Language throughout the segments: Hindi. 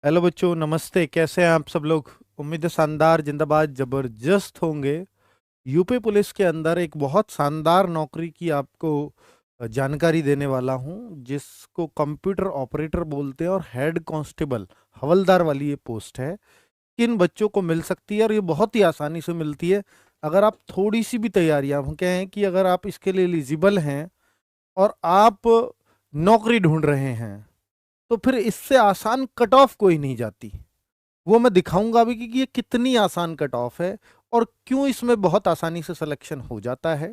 हेलो बच्चों, नमस्ते। कैसे हैं आप सब लोग? उम्मीद है शानदार, जिंदाबाद, जबरदस्त होंगे। यूपी पुलिस के अंदर एक बहुत शानदार नौकरी की आपको जानकारी देने वाला हूं, जिसको कंप्यूटर ऑपरेटर बोलते हैं और हेड कांस्टेबल, हवलदार वाली ये पोस्ट है। किन बच्चों को मिल सकती है और ये बहुत ही आसानी से मिलती है अगर आप थोड़ी सी भी तैयारी, हम कहें कि अगर आप इसके लिए एलिजिबल हैं और आप नौकरी ढूंढ रहे हैं, तो फिर इससे आसान कट ऑफ कोई नहीं जाती। वो मैं दिखाऊंगा अभी कि ये कितनी आसान कट ऑफ है और क्यों इसमें बहुत आसानी से सिलेक्शन हो जाता है।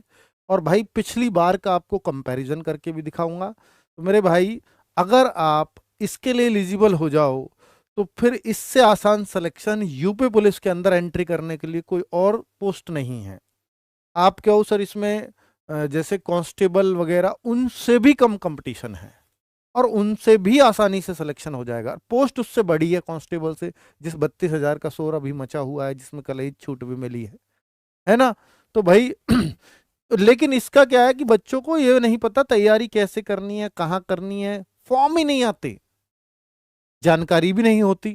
और भाई पिछली बार का आपको कंपैरिजन करके भी दिखाऊंगा। तो मेरे भाई, अगर आप इसके लिए एलिजिबल हो जाओ तो फिर इससे आसान सिलेक्शन यूपी पुलिस के अंदर एंट्री करने के लिए कोई और पोस्ट नहीं है। आप क्या हो सर इसमें, जैसे कांस्टेबल वगैरह, उनसे भी कम कंपटीशन है और उनसे भी आसानी से सिलेक्शन हो जाएगा। पोस्ट उससे बड़ी है कांस्टेबल से, जिस 32,000 का शोर अभी मचा हुआ है, जिसमें कल ही छूट भी मिली है ना। तो भाई लेकिन इसका क्या है कि बच्चों को ये नहीं पता तैयारी कैसे करनी है, कहाँ करनी है, फॉर्म ही नहीं आते, जानकारी भी नहीं होती।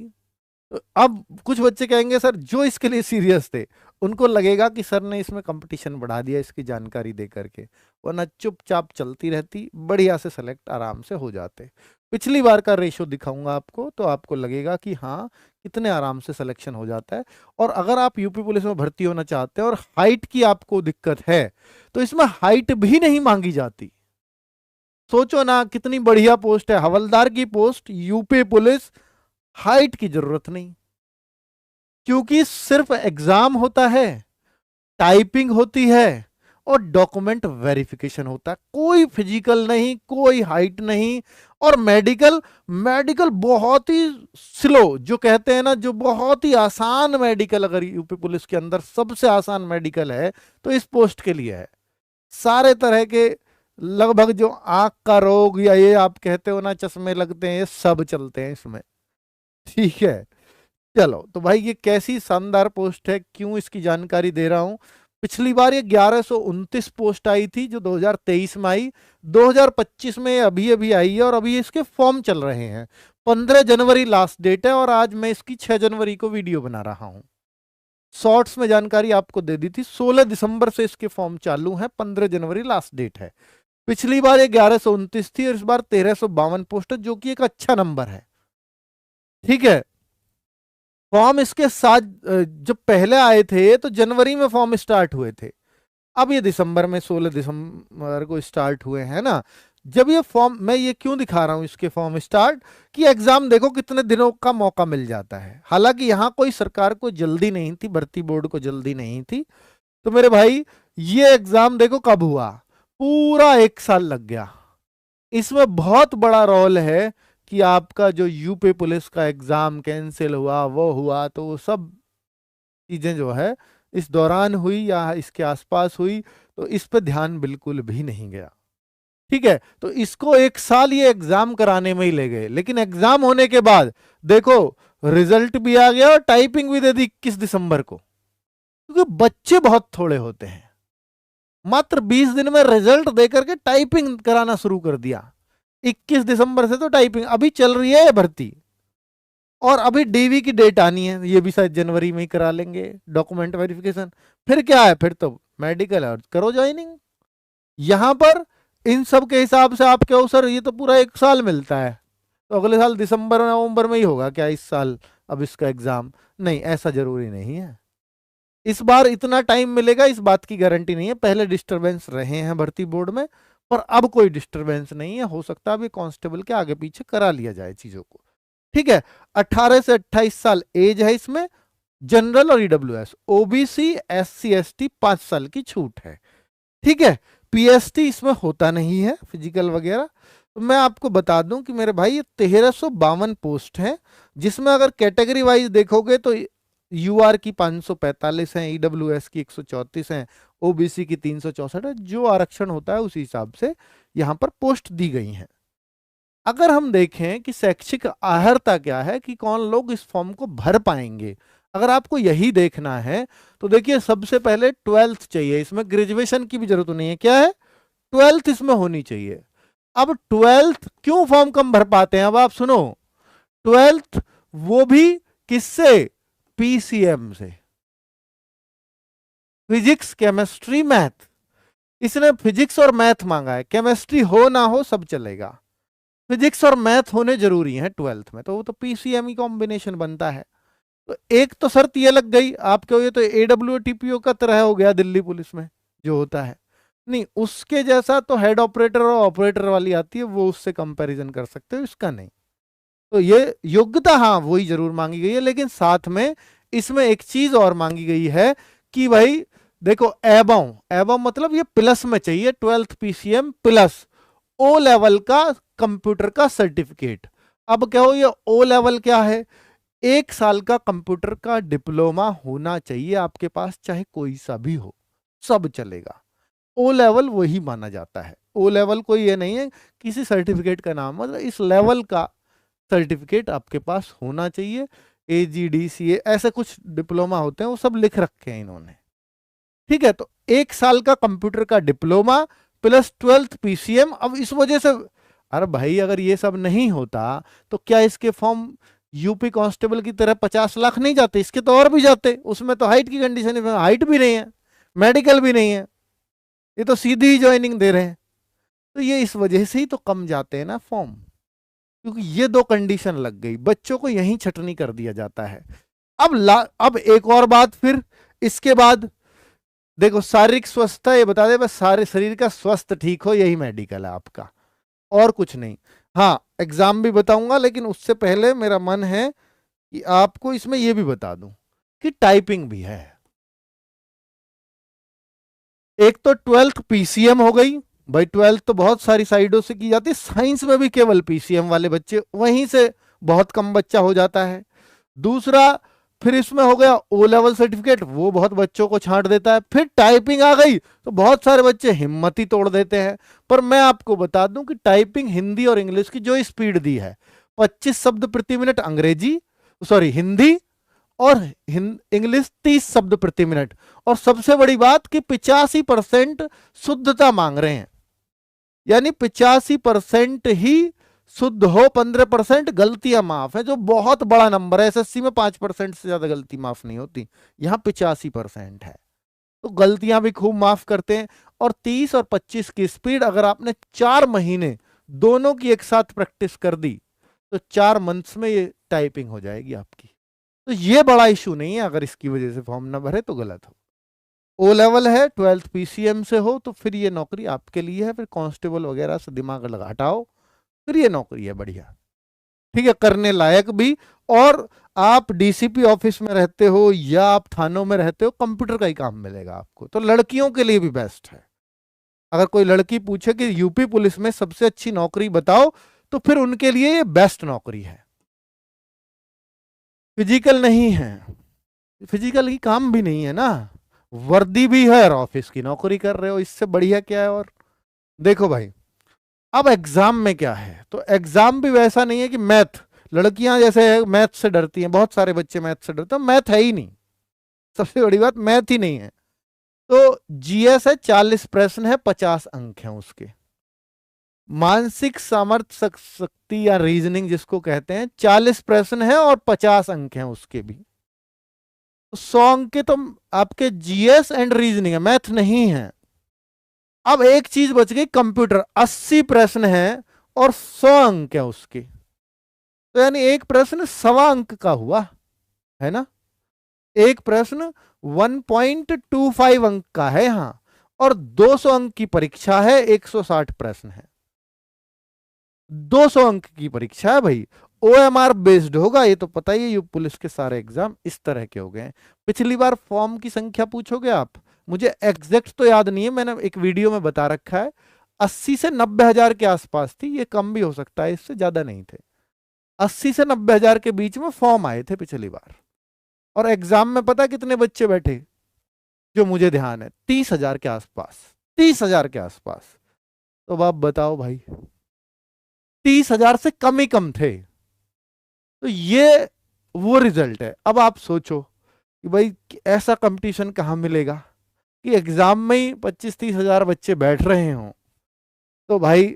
तो अब कुछ बच्चे कहेंगे सर, जो इसके लिए सीरियस थे उनको लगेगा कि सर ने इसमें कंपटीशन बढ़ा दिया इसकी जानकारी दे करके, वरना चुपचाप चलती रहती, बढ़िया से सेलेक्ट आराम से हो जाते। पिछली बार का रेशो दिखाऊंगा आपको तो आपको लगेगा कि हाँ, कितने आराम से सिलेक्शन हो जाता है। और अगर आप यूपी पुलिस में भर्ती होना चाहते हैं और हाइट की आपको दिक्कत है, तो इसमें हाइट भी नहीं मांगी जाती। सोचो ना, कितनी बढ़िया पोस्ट है, हवलदार की पोस्ट, यूपी पुलिस। हाइट की जरूरत नहीं, क्योंकि सिर्फ एग्जाम होता है, टाइपिंग होती है और डॉक्यूमेंट वेरिफिकेशन होता है। कोई फिजिकल नहीं, कोई हाइट नहीं। और मेडिकल, मेडिकल बहुत ही स्लो, जो कहते हैं ना, जो बहुत ही आसान मेडिकल, अगर यूपी पुलिस के अंदर सबसे आसान मेडिकल है तो इस पोस्ट के लिए है। सारे तरह के, लगभग जो आंख का रोग या ये आप कहते हो ना चश्मे लगते हैं, ये सब चलते हैं इसमें। ठीक है, चलो। तो भाई ये कैसी शानदार पोस्ट है, क्यों इसकी जानकारी दे रहा हूं। पिछली बार ये 1129 पोस्ट आई थी जो 2023 में आई, 2025 में अभी अभी आई है और अभी इसके फॉर्म चल रहे हैं। 15 जनवरी लास्ट डेट है और आज मैं इसकी 6 जनवरी को वीडियो बना रहा हूं। शॉर्ट्स में जानकारी आपको दे दी थी, 16 दिसंबर से इसके फॉर्म चालू हैं, 15 जनवरी लास्ट डेट है। पिछली बार ये 1129 थी और इस बार 1352 पोस्ट है, जो कि एक अच्छा नंबर है। ठीक है, फॉर्म इसके साथ जब पहले आए थे तो जनवरी में फॉर्म स्टार्ट हुए थे। अब ये दिसंबर में, 16 दिसंबर को स्टार्ट हुए हैं ना। जब ये फॉर्म, मैं ये क्यों दिखा रहा हूं इसके फॉर्म स्टार्ट, कि एग्जाम देखो कितने दिनों का मौका मिल जाता है। हालांकि यहां कोई सरकार को जल्दी नहीं थी, भर्ती बोर्ड को जल्दी नहीं थी। तो मेरे भाई, ये एग्जाम देखो कब हुआ, पूरा 1 साल लग गया। इसमें बहुत बड़ा रोल है कि आपका जो यूपी पुलिस का एग्जाम कैंसिल हुआ, वो हुआ, तो वो सब चीजें जो है इस दौरान हुई या इसके आसपास हुई, तो इस पे ध्यान बिल्कुल भी नहीं गया। ठीक है, तो इसको 1 साल ये एग्जाम कराने में ही ले गए, लेकिन एग्जाम होने के बाद देखो, रिजल्ट भी आ गया और टाइपिंग भी दे दी 21 दिसंबर को। क्योंकि बच्चे बहुत थोड़े होते हैं, मात्र 20 दिन में रिजल्ट देकर के टाइपिंग कराना शुरू कर दिया। 21 दिसंबर से तो टाइपिंग अभी चल रही है भर्ती, और अभी डीवी की डेट आनी है, ये भी शायद जनवरी में ही करा लेंगे डॉक्यूमेंट वेरिफिकेशन। फिर क्या है, फिर तो मेडिकल और करो ज्वाइनिंग। यहां पर इन सब के हिसाब से आप क्या हो सर, ये तो पूरा 1 साल मिलता है, तो अगले साल दिसंबर नवंबर में ही होगा क्या इस साल अब इसका एग्जाम? नहीं, ऐसा जरूरी नहीं है। इस बार इतना टाइम मिलेगा इस बात की गारंटी नहीं है। पहले डिस्टरबेंस रहे हैं भर्ती बोर्ड में, पर अब कोई डिस्टरबेंस नहीं है। हो सकता है अभी कांस्टेबल के आगे पीछे करा लिया जाए चीजों को। ठीक है, 18 से 28 साल एज है इसमें। जनरल और ईडब्ल्यूएस, ओबीसी, एससी एसटी 5 साल की छूट है। ठीक है, पीएसटी इसमें होता नहीं है, फिजिकल वगैरह। तो मैं आपको बता दूं कि मेरे भाई, ये 1352 पोस्ट है, जिसमें अगर कैटेगरी वाइज देखोगे तो यूआर की 545 है, ईडब्ल्यूएस की 134 है, ओबीसी की 364 है। जो आरक्षण होता है उसी हिसाब से यहां पर पोस्ट दी गई है। अगर हम देखें कि शैक्षिक अर्हता क्या है, कि कौन लोग इस फॉर्म को भर पाएंगे, अगर आपको यही देखना है तो देखिए, सबसे पहले 12th चाहिए। इसमें ग्रेजुएशन की भी जरूरत नहीं है, क्या है, 12th इसमें होनी चाहिए। अब 12th क्यों फॉर्म कम भर पाते हैं, अब आप सुनो। 12th वो भी किससे? पीसीएम से। Physics, chemistry, math. इसने फिजिक्स और मैथ मांगा है, केमिस्ट्री हो ना हो सब चलेगा, फिजिक्स और मैथ होने जरूरी है ट्वेल्थ में, तो वो तो पीसीएम ही कॉम्बिनेशन बनता है। तो एक तो शर्त ये लग गई आपके, ये तो एडब्ल्यू टीपीओ का तरह हो गया दिल्ली पुलिस में जो होता है, नहीं उसके जैसा तो हेड ऑपरेटर और ऑपरेटर वाली आती है, वो उससे कंपैरिजन कर सकते हो, इसका नहीं। तो ये योग्यता हाँ वही जरूर मांगी गई है, लेकिन साथ में इसमें एक चीज और मांगी गई है कि भाई देखो, एबव, एबव मतलब ये प्लस में चाहिए, twelfth PCM plus O level का कंप्यूटर का सर्टिफिकेट। अब क्या हो, ये ओ लेवल क्या है? 1 साल का कंप्यूटर का डिप्लोमा होना चाहिए आपके पास, चाहे कोई सा भी हो, सब चलेगा। ओ लेवल वही माना जाता है। ओ लेवल कोई ये नहीं है किसी सर्टिफिकेट का नाम, मतलब इस लेवल का सर्टिफिकेट आपके पास होना चाहिए। AGDCA ऐसे कुछ डिप्लोमा होते हैं, वो सब लिख रखे हैं इन्होंने, ठीक है। तो 1 साल का कंप्यूटर का डिप्लोमा प्लस ट्वेल्थ पीसीएम। अब इस वजह से, अरे भाई अगर ये सब नहीं होता तो क्या इसके फॉर्म यूपी कांस्टेबल की तरह 50 लाख नहीं जाते? इसके तो और भी जाते। उसमें तो हाइट की कंडीशन है, हाइट भी नहीं है, मेडिकल भी नहीं है, ये तो सीधी ही ज्वाइनिंग दे रहे हैं। तो ये इस वजह से ही तो कम जाते हैं ना फॉर्म, क्योंकि ये दो कंडीशन लग गई, बच्चों को यहीं छटनी कर दिया जाता है। अब एक और बात फिर इसके बाद, देखो शारीरिक स्वस्थता ये बता दे, बस सारे शरीर का स्वस्थ ठीक हो, यही मेडिकल है आपका, और कुछ नहीं। हाँ एग्जाम भी बताऊंगा, लेकिन उससे पहले मेरा मन है कि आपको इसमें यह भी बता दूं कि टाइपिंग भी है। एक तो ट्वेल्थ पीसीएम हो गई भाई, ट्वेल्थ तो बहुत सारी साइडों से की जाती है, साइंस में भी केवल पीसीएम वाले बच्चे, वहीं से बहुत कम बच्चा हो जाता है। दूसरा फिर इसमें हो गया ओ लेवल सर्टिफिकेट, वो बहुत बच्चों को छांट देता है। फिर टाइपिंग आ गई तो बहुत सारे बच्चे हिम्मत ही तोड़ देते हैं। पर मैं आपको बता दूं कि टाइपिंग हिंदी और इंग्लिश की जो स्पीड दी है, 25 शब्द प्रति मिनट अंग्रेजी, सॉरी हिंदी, और इंग्लिश 30 शब्द प्रति मिनट, और सबसे बड़ी बात कि 85% शुद्धता मांग रहे हैं, यानी 85% ही शुद्ध हो, 15% गलतियां माफ है, जो बहुत बड़ा नंबर है। एसएससी में 5% से ज्यादा गलती माफ नहीं होती, यहां 85% है, तो गलतियां भी खूब माफ करते हैं। और 30 और 25 की स्पीड अगर आपने 4 महीने दोनों की एक साथ प्रैक्टिस कर दी तो 4 मंथ्स में ये टाइपिंग हो जाएगी आपकी। तो ये बड़ा इशू नहीं है, अगर इसकी वजह से फॉर्म ना भरे तो गलत हो। ओ लेवल है, ट्वेल्थ पीसीएम से हो, तो फिर ये नौकरी आपके लिए है। फिर कांस्टेबल वगैरह से दिमाग लगा हटाओ, फिर ये नौकरी है बढ़िया, ठीक है, करने लायक भी। और आप डीसीपी ऑफिस में रहते हो या आप थानों में रहते हो, कंप्यूटर का ही काम मिलेगा आपको, तो लड़कियों के लिए भी बेस्ट है। अगर कोई लड़की पूछे कि यूपी पुलिस में सबसे अच्छी नौकरी बताओ, तो फिर उनके लिए ये बेस्ट नौकरी है। फिजिकल नहीं है, फिजिकल ही काम भी नहीं है ना, वर्दी भी है और ऑफिस की नौकरी कर रहे हो, इससे बढ़िया क्या है। और देखो भाई, अब एग्जाम में क्या है, तो एग्जाम भी वैसा नहीं है कि मैथ, लड़कियां जैसे मैथ से डरती हैं, बहुत सारे बच्चे मैथ से डरते हैं, मैथ है ही नहीं, सबसे बड़ी बात मैथ ही नहीं है। तो जीएस है, 40 प्रश्न है, 50 अंक हैं उसके। मानसिक सामर्थ्य शक्ति या रीजनिंग जिसको कहते हैं, 40 प्रश्न है और 50 अंक हैं उसके भी। 100 अंक के तो आपके जीएस एंड रीजनिंग है, मैथ नहीं है। अब एक चीज बच गई, कंप्यूटर, 80 प्रश्न है और 100 अंक है उसके, तो यानी एक प्रश्न 1.25 अंक का हुआ, है ना। एक प्रश्न 1.25 अंक का है यहां, और 200 अंक की परीक्षा है, 160 प्रश्न है, 200 अंक की परीक्षा है भाई। ओएमआर बेस्ड होगा, ये तो पता ही है, ये पुलिस के सारे एग्जाम इस तरह के हो गए हैं। पिछली बार फॉर्म की संख्या पूछोगे आप, मुझे एग्जैक्ट तो याद नहीं है, मैंने एक वीडियो में बता रखा है, 80 से 90 हजार के आसपास थी, ये कम भी हो सकता है, इससे ज्यादा नहीं थे। 80 से 90 हजार के बीच में फॉर्म आए थे पिछली बार। और एग्जाम में पता कितने बच्चे बैठे, जो मुझे ध्यान है 30 हजार के आसपास, 30 हजार के आसपास। तो आप बताओ भाई, 30 हजार से कम ही कम थे, तो ये वो रिजल्ट है। अब आप सोचो कि भाई ऐसा कंपटीशन कहाँ मिलेगा कि एग्जाम में ही 25-30 हजार बच्चे बैठ रहे हों। तो भाई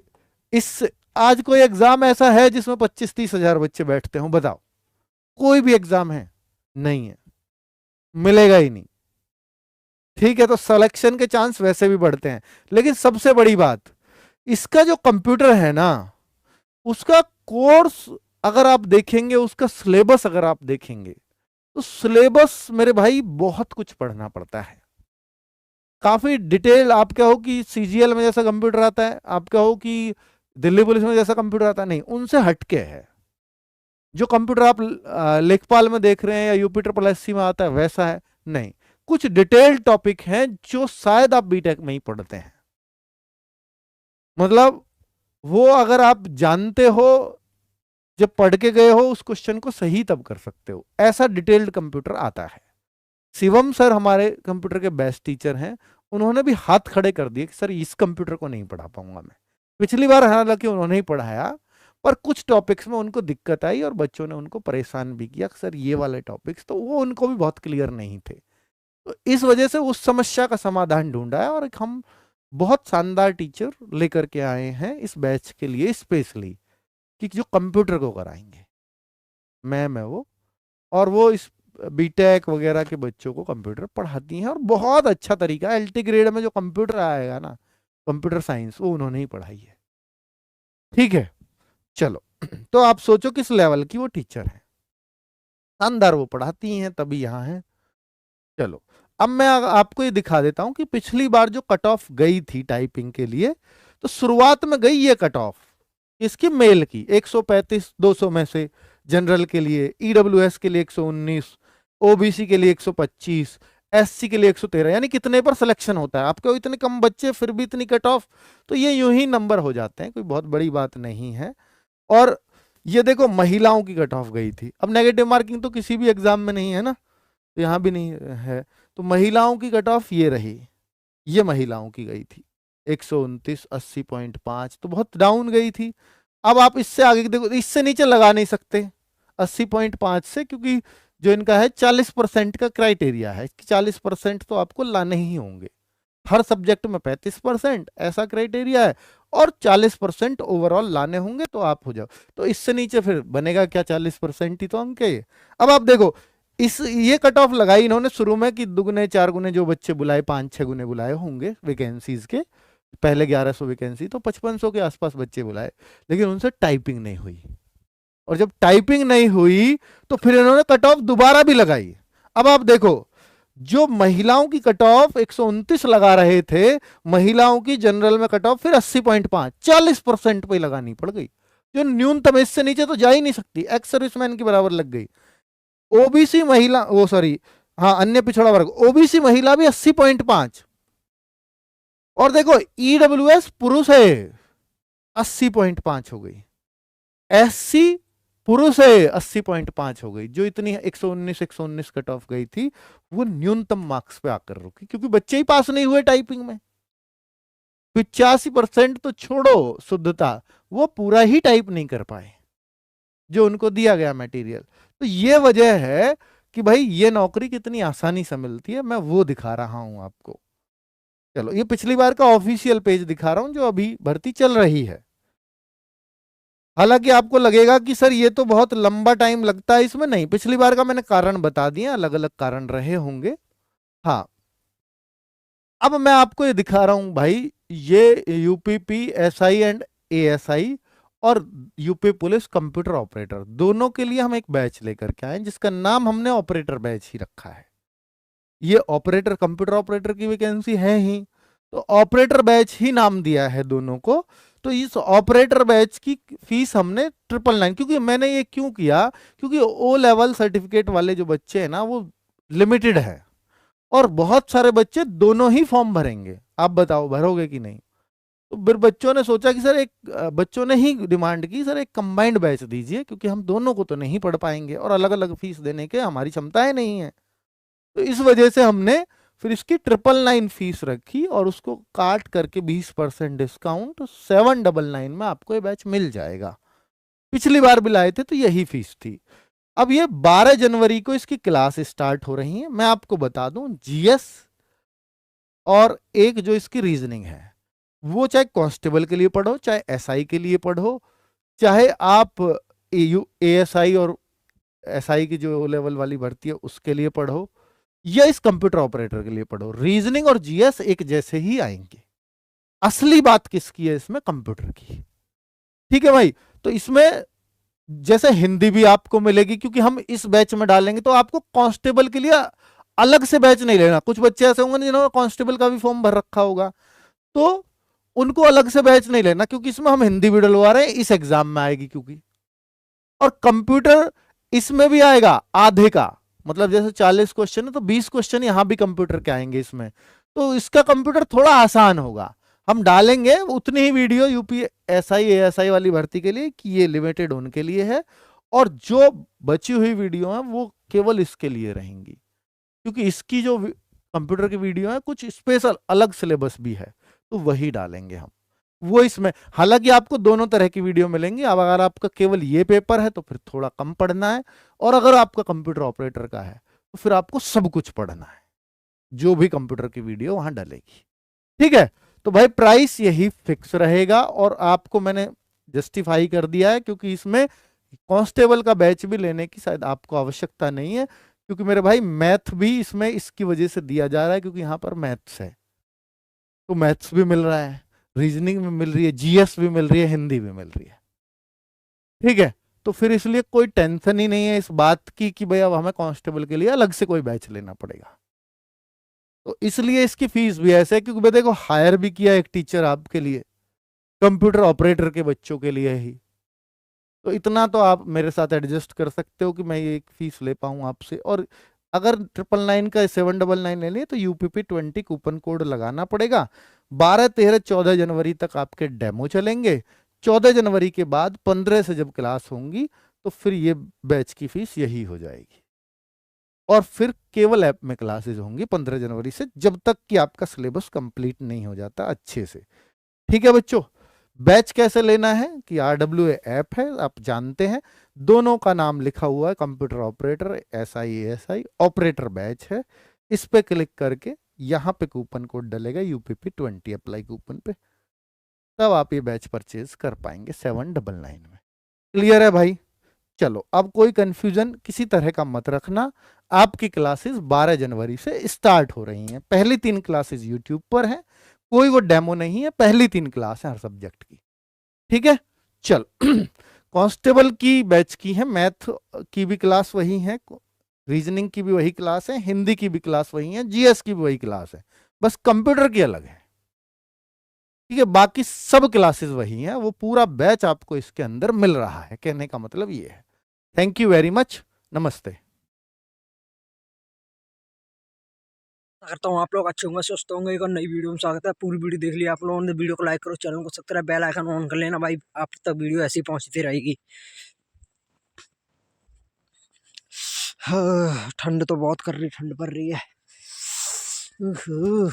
इस, आज कोई एग्जाम ऐसा है जिसमें 25-30 हजार बच्चे बैठते हों, बताओ। कोई भी एग्जाम है नहीं है, मिलेगा ही नहीं। ठीक है, तो सिलेक्शन के चांस वैसे भी बढ़ते हैं। लेकिन सबसे बड़ी बात, इसका जो कंप्यूटर है ना, उसका कोर्स अगर आप देखेंगे, उसका सिलेबस अगर आप देखेंगे, तो सिलेबस मेरे भाई बहुत कुछ पढ़ना पड़ता है, काफी डिटेल। आप कहो कि सीजीएल में जैसा कंप्यूटर आता है, आप कहो कि दिल्ली पुलिस में जैसा कंप्यूटर आता है, नहीं, उनसे हटके है। जो कंप्यूटर आप लेखपाल में देख रहे हैं या यूपी ट्रिपल एससी में आता है वैसा है नहीं। कुछ डिटेल टॉपिक हैं जो शायद आप बीटेक में ही पढ़ते हैं। मतलब वो अगर आप जानते हो, जब पढ़ के गए हो उस क्वेश्चन को सही तब कर सकते हो, ऐसा डिटेल्ड कंप्यूटर आता है। शिवम सर हमारे कंप्यूटर के बेस्ट टीचर हैं, उन्होंने भी हाथ खड़े कर दिए कि सर इस कंप्यूटर को नहीं पढ़ा पाऊंगा मैं। पिछली बार हालांकि उन्होंने ही पढ़ाया, पर कुछ टॉपिक्स में उनको दिक्कत आई और बच्चों ने उनको परेशान भी किया, सर ये वाले टॉपिक्स तो वो उनको भी बहुत क्लियर नहीं थे। तो इस वजह से उस समस्या का समाधान ढूंढा है, और एक हम बहुत शानदार टीचर लेकर के आए हैं इस बैच के लिए स्पेशली, कि जो कंप्यूटर को कराएंगे। मैम है वो, और वो इस बीटेक वगैरह के बच्चों को कंप्यूटर पढ़ाती हैं, और बहुत अच्छा तरीका है। एलटी ग्रेड में जो कंप्यूटर आएगा ना, कंप्यूटर साइंस, वो उन्होंने ही पढ़ाई है। ठीक है, चलो। तो आप सोचो किस लेवल की वो टीचर है, शानदार वो पढ़ाती हैं, तभी यहाँ है। चलो, अब मैं आपको ये दिखा देता हूं कि पिछली बार जो कट ऑफ गई थी टाइपिंग के लिए, तो शुरुआत में गई ये कट ऑफ इसकी मेल की 135 200 में से, जनरल के लिए, ईडब्ल्यूएस के लिए 119, ओबीसी के लिए 125, एससी के लिए 113। यानी कितने पर सिलेक्शन होता है आपके, इतने कम बच्चे फिर भी इतनी कट ऑफ, तो ये यूं ही नंबर हो जाते हैं, कोई बहुत बड़ी बात नहीं है। और ये देखो महिलाओं की कट ऑफ गई थी। अब नेगेटिव मार्किंग तो किसी भी एग्जाम में नहीं है ना, तो यहां भी नहीं है। तो महिलाओं की कट ऑफ ये रही, ये महिलाओं की गई थी 129 80.5, तो बहुत डाउन गई थी। अब आप इससे आगे देखो, इससे नीचे लगा नहीं सकते 80.5 से, क्योंकि जो इनका है 40% का क्राइटेरिया है, 40% तो आपको लाने ही होंगे हर सब्जेक्ट में, 35% ऐसा क्राइटेरिया है, और 40% ओवरऑल लाने होंगे तो आप हो जाओ। तो इससे नीचे फिर बनेगा क्या, 40% ही तो अंक है। अब आप देखो, इस ये कट ऑफ लगाई इन्होंने शुरू में कि दुगने चार गुने जो बच्चे बुलाए, 5-6 गुने बुलाए होंगे वैकेंसीज के, पहले 1100 वैकेंसी, तो 5500 के आसपास बच्चे बुलाए, लेकिन उनसे टाइपिंग नहीं हुई। और जब टाइपिंग नहीं हुई तो फिर इन्होंने कट ऑफ दोबारा भी लगाई। अब आप देखो, जो महिलाओं की कट ऑफ 129 लगा रहे थे, महिलाओं की जनरल में कट ऑफ फिर 80.5, 40% पे लगानी पड़ गई, जो न्यूनतम, इससे नीचे तो जा ही नहीं सकती, एक्स सर्विसमैन के बराबर लग गई। ओबीसी महिला, वो सॉरी, हाँ, अन्य पिछड़ा वर्ग, ओबीसी महिला भी 80.5, और देखो ईडब्ल्यूएस पुरुष है 80.5 हो गई, एससी पुरुष है 80.5 हो गई। जो इतनी 119 कट ऑफ गई थी, वो न्यूनतम मार्क्स पे आकर रुकी, क्योंकि बच्चे ही पास नहीं हुए टाइपिंग में। 85% तो छोड़ो शुद्धता, वो पूरा ही टाइप नहीं कर पाए जो उनको दिया गया मटेरियल। तो ये वजह है कि भाई ये नौकरी कितनी आसानी से मिलती है, मैं वो दिखा रहा हूं आपको। चलो, ये पिछली बार का ऑफिशियल पेज दिखा रहा हूं जो अभी भर्ती चल रही है। हालांकि आपको लगेगा कि सर ये तो बहुत लंबा टाइम लगता है इसमें, नहीं, पिछली बार का मैंने कारण बता दिया, अलग अलग कारण रहे होंगे। हाँ, अब मैं आपको ये दिखा रहा हूं भाई, ये यूपीपी एसआई एंड एएसआई और यूपी पुलिस कंप्यूटर ऑपरेटर, दोनों के लिए हम एक बैच लेकर के आए, जिसका नाम हमने ऑपरेटर बैच ही रखा है। ये ऑपरेटर, कंप्यूटर ऑपरेटर की वैकेंसी है ही, तो ऑपरेटर बैच ही नाम दिया है दोनों को। तो इस ऑपरेटर बैच की फीस हमने 999, क्योंकि मैंने ये क्यों किया, क्योंकि ओ लेवल सर्टिफिकेट वाले जो बच्चे हैं ना, वो लिमिटेड है, और बहुत सारे बच्चे दोनों ही फॉर्म भरेंगे। आप बताओ भरोगे कि नहीं। तो फिर बच्चों ने सोचा कि सर एक, बच्चों ने ही डिमांड की, सर एक कंबाइंड बैच दीजिए, क्योंकि हम दोनों को तो नहीं पढ़ पाएंगे, और अलग अलग फीस देने के हमारी क्षमताएं नहीं है। तो इस वजह से हमने फिर इसकी 999 फीस रखी, और उसको काट करके 20% डिस्काउंट 799 में आपको ये बैच मिल जाएगा। पिछली बार भी लाए थे तो यही फीस थी। अब ये 12 जनवरी को इसकी क्लास स्टार्ट हो रही है। मैं आपको बता दूं, जीएस और एक जो इसकी रीजनिंग है, वो चाहे कांस्टेबल के लिए पढ़ो, चाहे एसआई के लिए पढ़ो, चाहे आप एएसआई और एसआई की जो लेवल वाली भर्ती है उसके लिए पढ़ो, या इस कंप्यूटर ऑपरेटर के लिए पढ़ो, रीजनिंग और जीएस एक जैसे ही आएंगे। असली बात किसकी है इसमें? कंप्यूटर की। ठीक है भाई। तो इसमें जैसे हिंदी भी आपको मिलेगी, क्योंकि हम इस बैच में डालेंगे, तो आपको कांस्टेबल के लिए अलग से बैच नहीं लेना। कुछ बच्चे ऐसे होंगे जिन्होंने कांस्टेबल का भी फॉर्म भर रखा होगा, तो उनको अलग से बैच नहीं लेना, क्योंकि इसमें हम हिंदी भी डलवा रहे हैं, इस एग्जाम में आएगी क्योंकि। और कंप्यूटर इसमें भी आएगा आधे का, मतलब जैसे 40 क्वेश्चन है तो 20 क्वेश्चन यहां भी कंप्यूटर के आएंगे इसमें। तो इसका कंप्यूटर थोड़ा आसान होगा। हम डालेंगे उतनी ही वीडियो यूपी एसआई एएसआई वाली भर्ती के लिए, कि ये लिमिटेड उनके लिए है, और जो बची हुई वीडियो है वो केवल इसके लिए रहेंगी, क्योंकि इसकी जो कंप्यूटर की वीडियो है कुछ स्पेशल अलग सिलेबस भी है, तो वही डालेंगे हम वो इसमें। हालांकि आपको दोनों तरह की वीडियो मिलेंगी। अब अगर आपका केवल ये पेपर है तो फिर थोड़ा कम पढ़ना है, और अगर आपका कंप्यूटर ऑपरेटर का है तो फिर आपको सब कुछ पढ़ना है, जो भी कंप्यूटर की वीडियो वहां डलेगी। ठीक है। तो भाई प्राइस यही फिक्स रहेगा, और आपको मैंने जस्टिफाई कर दिया है, क्योंकि इसमें कांस्टेबल का बैच भी लेने की शायद आपको आवश्यकता नहीं है, क्योंकि मेरे भाई मैथ भी इसमें इसकी वजह से दिया जा रहा है, क्योंकि यहां पर मैथ्स है, तो मैथ्स भी मिल रहा है, रीजनिंग भी मिल रही है, जीएस भी मिल रही है, हिंदी भी मिल रही है। ठीक है। तो फिर इसलिए कोई टेंशन ही नहीं है इस बात की कि भाई अब हमें कांस्टेबल के लिए अलग से कोई बैच लेना पड़ेगा। तो इसलिए इसकी फीस भी ऐसे है, क्योंकि मैं देखो हायर भी किया एक टीचर आपके लिए, कंप्यूटर ऑपरेटर के बच्चों के लिए ही। तो इतना तो आप मेरे साथ एडजस्ट कर सकते हो कि मैं ये एक फीस ले पाऊं आपसे। और अगर 999 का 799 ले लिए तो UPP20 कूपन कोड लगाना पड़ेगा। 12 13 14 जनवरी तक आपके डेमो चलेंगे। 14 जनवरी के बाद 15 से जब क्लास होंगी तो फिर ये बैच की फीस यही हो जाएगी, और फिर केवल ऐप में क्लासेस होंगी 15 जनवरी से, जब तक कि आपका सिलेबस कंप्लीट नहीं हो जाता अच्छे से। ठीक है बच्चों। बैच कैसे लेना है कि RWA ऐप है, आप जानते हैं, दोनों का नाम लिखा हुआ है, computer operator SI operator batch है। इस पे क्लिक करके यहां पे कूपन कोड डलेगा UPP20 अप्लाई कूपन पे, तब आप ये बैच परचेज कर पाएंगे 799 में। क्लियर है भाई? चलो, अब कोई कंफ्यूजन किसी तरह का मत रखना। आपकी क्लासेस 12 जनवरी से स्टार्ट हो रही हैं। पहली 3 क्लासेस यूट्यूब पर हैं, कोई वो डेमो नहीं है, पहली 3 क्लास है हर सब्जेक्ट की। ठीक है। चल कांस्टेबल की बैच की है, मैथ की भी क्लास वही है, रीजनिंग की भी वही क्लास है, हिंदी की भी क्लास वही है, जीएस की भी वही क्लास है, बस कंप्यूटर की अलग है। ठीक है। बाकी सब क्लासेस वही हैं, वो पूरा बैच आपको इसके अंदर मिल रहा है, कहने का मतलब ये है। Thank you very much. नमस्ते। करता हूँ आप लोग अच्छे होंगे, स्वस्थ होंगे। एक और नई वीडियो में स्वागत है। पूरी वीडियो देख लिया आप लोगों ने, वीडियो को लाइक करो, चैनल को सब्सक्राइब, बेल आइकन ऑन कर लेना भाई, आप तक वीडियो ऐसी पहुंचती रहेगी। ठंड तो बहुत कर रही, ठंड पड़ रही है। उहुं।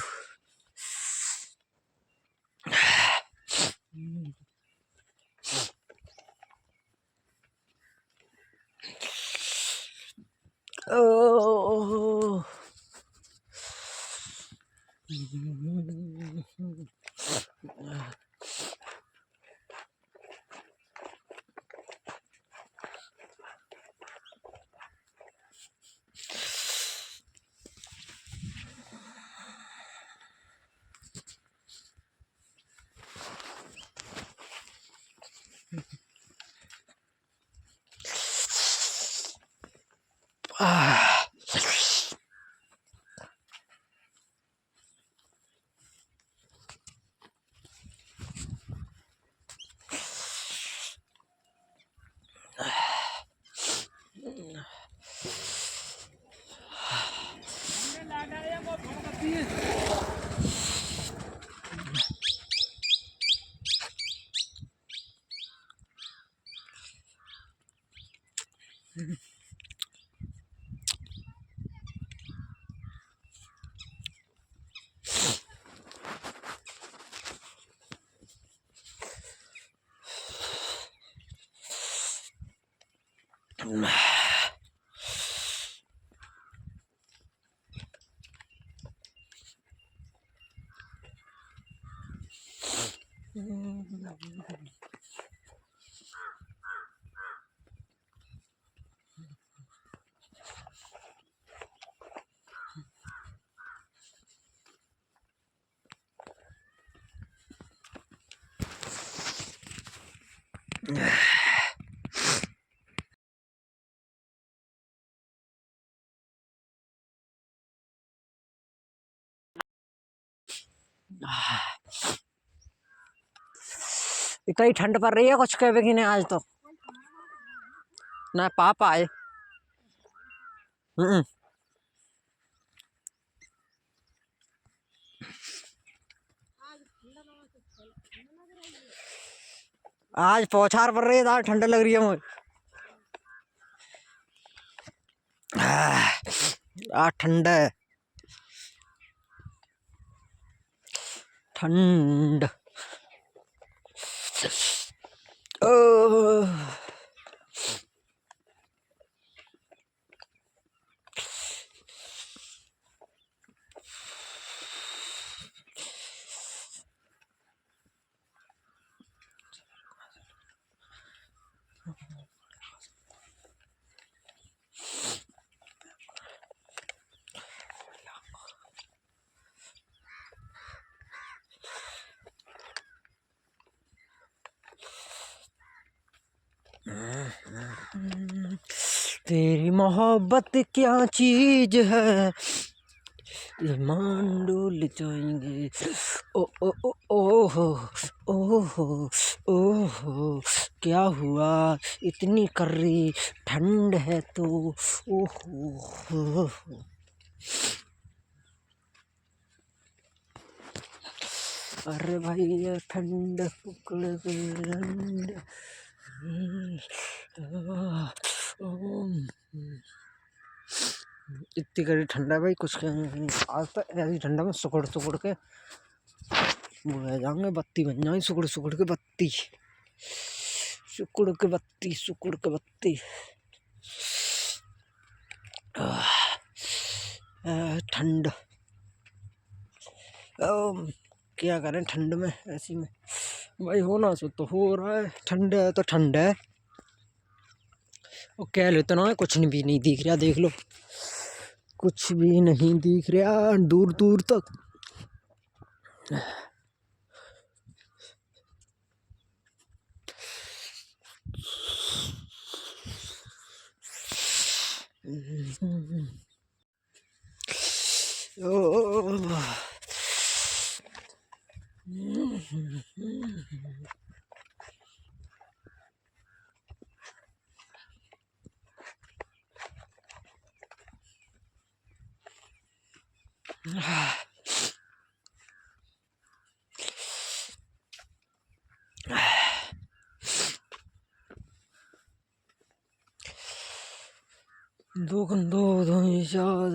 ओह। आह। इतनी ठंड पड़ रही है कुछ कहे कि नहीं आज तो ना पापा आए। आज पौछार पड़ रही है, आज ठंड लग रही है मुझे। आज ठंड है, ठंड। तेरी मोहब्बत क्या चीज है, ईमान डोल जाएंगे। ओ ओ ओ ओ हो, ओ हो, ओ हो, क्या हुआ इतनी कर्री ठंड है तो, ओ हो। अरे भाई ये ठंड पकड़ के इतनी कड़ी ठंडा है भाई कुछ आज तक ऐसी ठंडा में सुकड़ सुकड़ के बुझा जाएंगे, बत्ती बन जाएंगे, सुकड़ सुकड़ के बत्ती, सुकड़ के बत्ती, सुकड़ के बत्ती। ठंड क्या करें ठंड में, ऐसी में भाई होना सो तो हो रहा है। ठंड है तो ठंड है, और कह लेते ना कुछ भी नहीं दिख रहा, देख लो कुछ भी नहीं दिख रहा दूर दूर तक। दो कंदो दो निशाद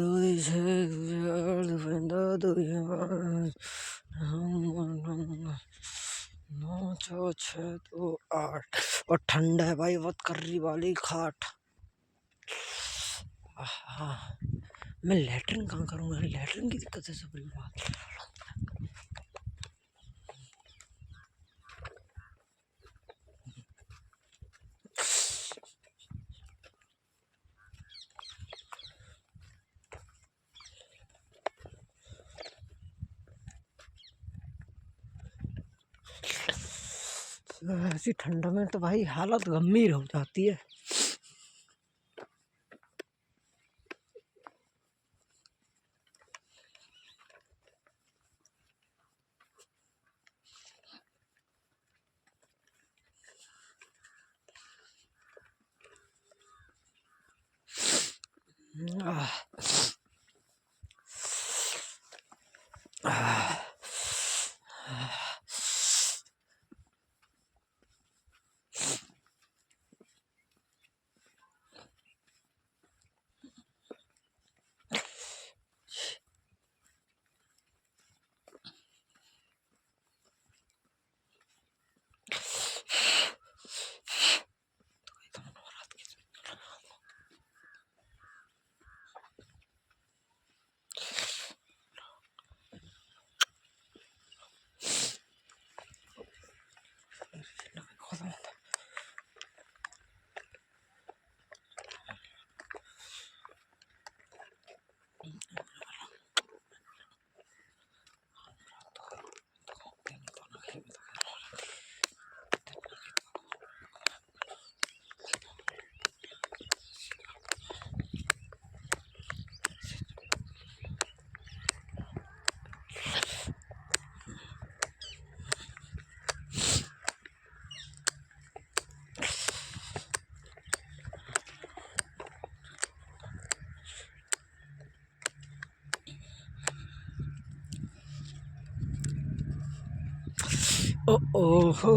नौ छः छः दो आठ। और ठंड है भाई बहुत, कर्री वाली खाट। मैं लैट्रिन कहाँ करूँगा, लैट्रिन की दिक्कत है सब बात। ऐसी ठंड में तो भाई हालत गंभीर हो जाती है। ओ ओ हो।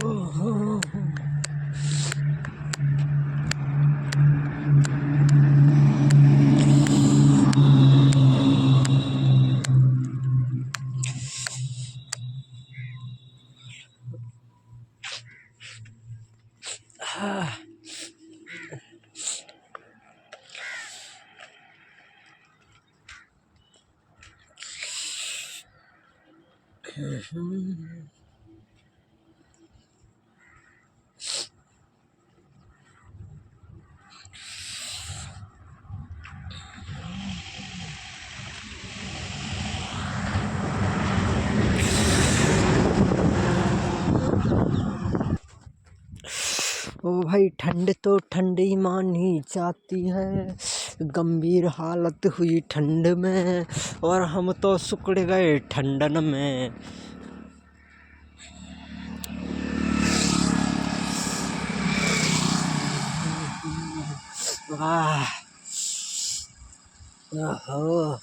ओ भाई ठंड तो ठंडी मानी जाती है, गंभीर हालत हुई ठंड में और हम तो सुकड़ गए ठंडन में। वाह ओहो।